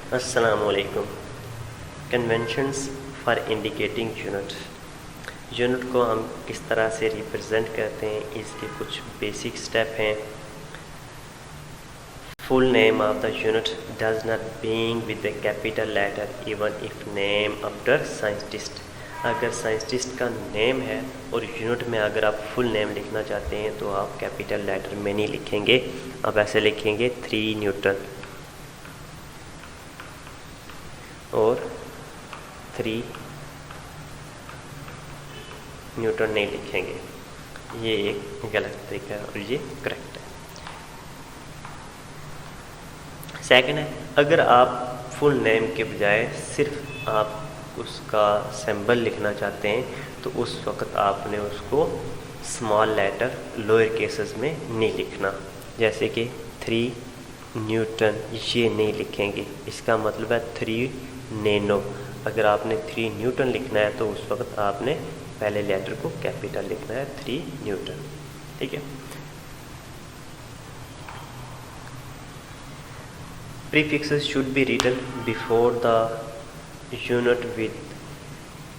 अस्सलामुअलैकुम। Conventions for indicating unit. Unit को हम किस तरह से रिप्रेजेंट करते हैं, इसके कुछ बेसिक स्टेप हैं। Full name of the unit does not being with the capital letter even if name after scientist. अगर साइंटिस्ट का नेम है और यूनिट में अगर आप फुल नेम लिखना चाहते हैं तो आप कैपिटल लेटर में नहीं लिखेंगे, आप ऐसे लिखेंगे 3 न्यूटन और 3 न्यूटन नहीं लिखेंगे। ये एक गलत तरीका है और ये करेक्ट है। सेकंड है, अगर आप फुल नेम के बजाय सिर्फ आप उसका सिंबल लिखना चाहते हैं तो उस वक्त आपने उसको स्मॉल लेटर लोअर केसेस में नहीं लिखना। जैसे कि 3 न्यूटन ये नहीं लिखेंगे, इसका मतलब है 3 नैनो। अगर आपने 3 न्यूटन लिखना है तो उस वक्त आपने पहले लेटर को कैपिटल लिखना है, 3 न्यूटन। ठीक है। Prefixes should be written before the unit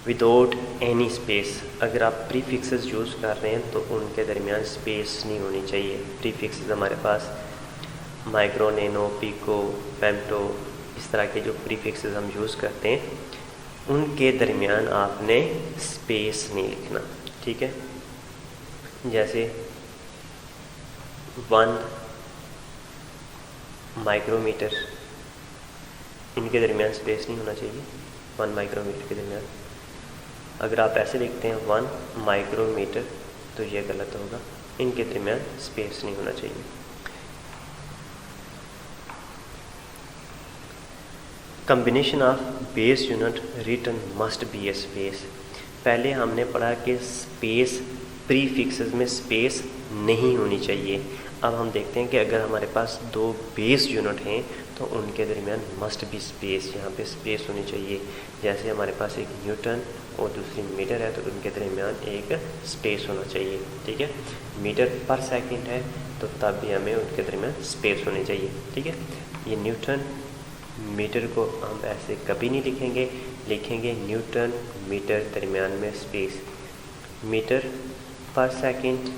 without any space. अगर आप प्रीफिक्सेस यूज़ कर रहे हैं तो उनके दरमियान स्पेस नहीं होनी चाहिए। प्रीफिक्सेस हमारे पास माइक्रो, नैनो, पिको, फेम्टो, इस तरह के जो प्रीफिक्सेस हम यूज़ करते हैं उनके दरमियान आपने स्पेस नहीं लिखना। ठीक है। जैसे 1 माइक्रोमीटर, इनके दरमियान स्पेस नहीं होना चाहिए 1 माइक्रोमीटर के दरमियान। अगर आप ऐसे लिखते हैं 1 माइक्रोमीटर तो ये गलत होगा, इनके दरमियान स्पेस नहीं होना चाहिए। Combination of base unit written must be a space. पहले हमने पढ़ा कि स्पेस प्रीफिक्सेस में स्पेस नहीं होनी चाहिए। अब हम देखते हैं कि अगर हमारे पास 2 बेस यूनिट हैं तो उनके दरमियान मस्ट बी स्पेस, यहाँ पे स्पेस होनी चाहिए। जैसे हमारे पास एक न्यूटन और दूसरी मीटर है तो उनके दरमियान एक स्पेस होना चाहिए। ठीक है। मीटर पर सेकंड है तो तब भी हमें उनके दरमियान स्पेस होनी चाहिए। ठीक है। ये न्यूटन मीटर को हम ऐसे कभी नहीं लिखेंगे न्यूटन मीटर दरमियान में स्पेस। मीटर पर सेकंड,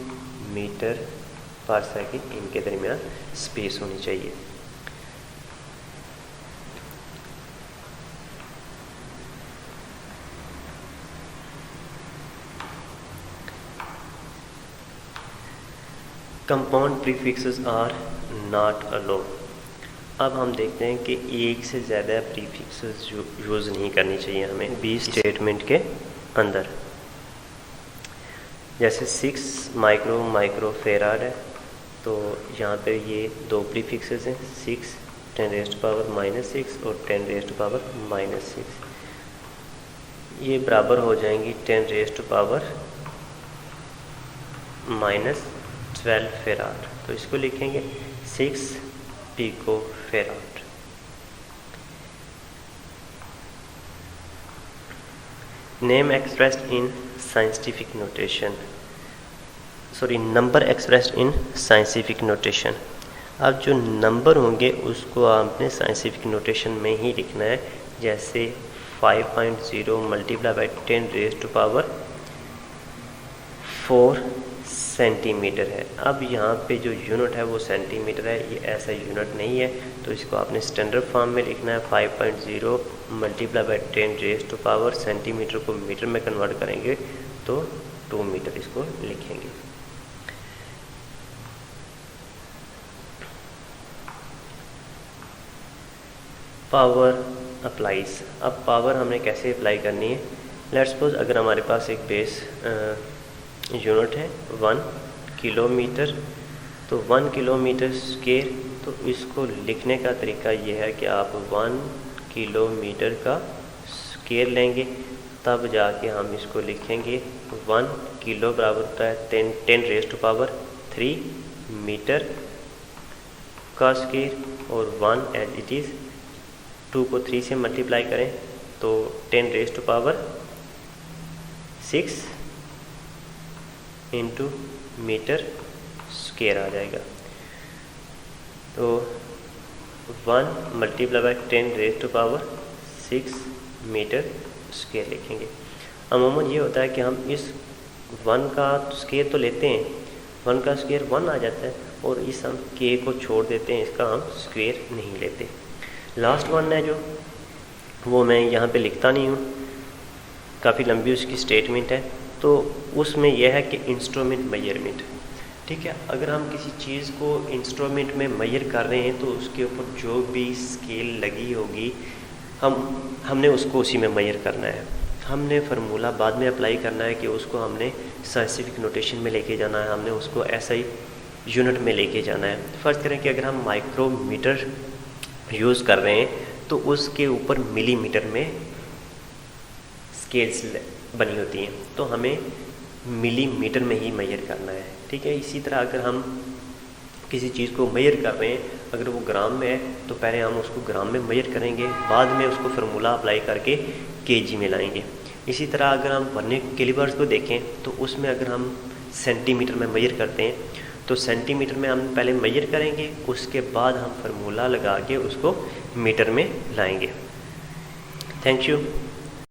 मीटर पर सेकंड, इनके दरमियान स्पेस होनी चाहिए। Compound prefixes are not allowed. अब हम देखते हैं कि एक से ज़्यादा प्रीफिक्सेस यूज़ नहीं करनी चाहिए हमें बी स्टेटमेंट के अंदर। जैसे 6 माइक्रो फेराड है तो यहाँ पे ये 2 प्रीफिक्सेस हैं, 6 10⁻⁻⁻6 और 10⁻⁻⁻6। ये बराबर हो जाएंगी 10⁻⁻12 फेराड। तो इसको लिखेंगे 6 pico farad. Name expressed in scientific notation, number expressed in scientific notation. अब जो नंबर होंगे उसको आपने साइंटिफिक नोटेशन में ही लिखना है। जैसे 5.0 मल्टीप्लाई बाई 10⁻⁴ सेंटीमीटर है। अब यहाँ पे जो यूनिट है वो सेंटीमीटर है, ये ऐसा यूनिट नहीं है तो इसको आपने स्टैंडर्ड फॉर्म में लिखना है। 5.0 मल्टीप्लाई बाई 10⁻⁴ सेंटीमीटर को मीटर में कन्वर्ट करेंगे तो 2 मीटर इसको लिखेंगे। Power applies. अब पावर हमने कैसे अप्लाई करनी है। लेट्स सपोज अगर हमारे पास एक बेस यूनिट है 1 किलोमीटर, तो 1 किलोमीटर स्क्वायर, तो इसको लिखने का तरीका ये है कि आप 1 किलोमीटर का स्क्वायर लेंगे, तब जाके हम इसको लिखेंगे 1 किलो बराबर होता है 10⁻³ मीटर का स्क्वायर और 1 एज इट इज़ 2 को 3 से मल्टीप्लाई करें तो 10⁻⁶ इंटू मीटर स्क्वायर आ जाएगा। तो 1 मल्टीप्लाई बाय 10⁻⁶ मीटर स्क्वायर लिखेंगे। अमूमन ये होता है कि हम इस 1 का स्क्वायर तो लेते हैं, 1 का स्क्वायर 1 आ जाता है, और इस हम k को छोड़ देते हैं, इसका हम स्क्वायर नहीं लेते। लास्ट वन है जो, वो मैं यहाँ पे लिखता नहीं हूँ, काफ़ी लंबी उसकी स्टेटमेंट है। तो उसमें यह है कि इंस्ट्रूमेंट मेजरमेंट, ठीक है। अगर हम किसी चीज़ को इंस्ट्रूमेंट में मेजर कर रहे हैं तो उसके ऊपर जो भी स्केल लगी होगी हमने उसको उसी में मेजर करना है। हमने फार्मूला बाद में अप्लाई करना है कि उसको हमने साइंटिफिक नोटेशन में लेके जाना है, हमने उसको SI यूनिट में लेके जाना है। फ़र्ज़ करें कि अगर हम माइक्रोमीटर यूज़ कर रहे हैं तो उसके ऊपर मिलीमीटर में स्केल्स बनी होती हैं, तो हमें मिलीमीटर में ही मेजर करना है, ठीक है। इसी तरह अगर हम किसी चीज़ को मेजर कर रहे हैं, अगर वो ग्राम में है तो पहले हम उसको ग्राम में मेजर करेंगे, बाद में उसको फार्मूला अप्लाई करके kg में लाएंगे। इसी तरह अगर हम वर्नियर कैलिपर्स को देखें तो उसमें अगर हम सेंटीमीटर में मेजर करते हैं तो सेंटीमीटर में हम पहले मेजर करेंगे, उसके बाद हम फार्मूला लगा के उसको मीटर में लाएंगे। Thank you.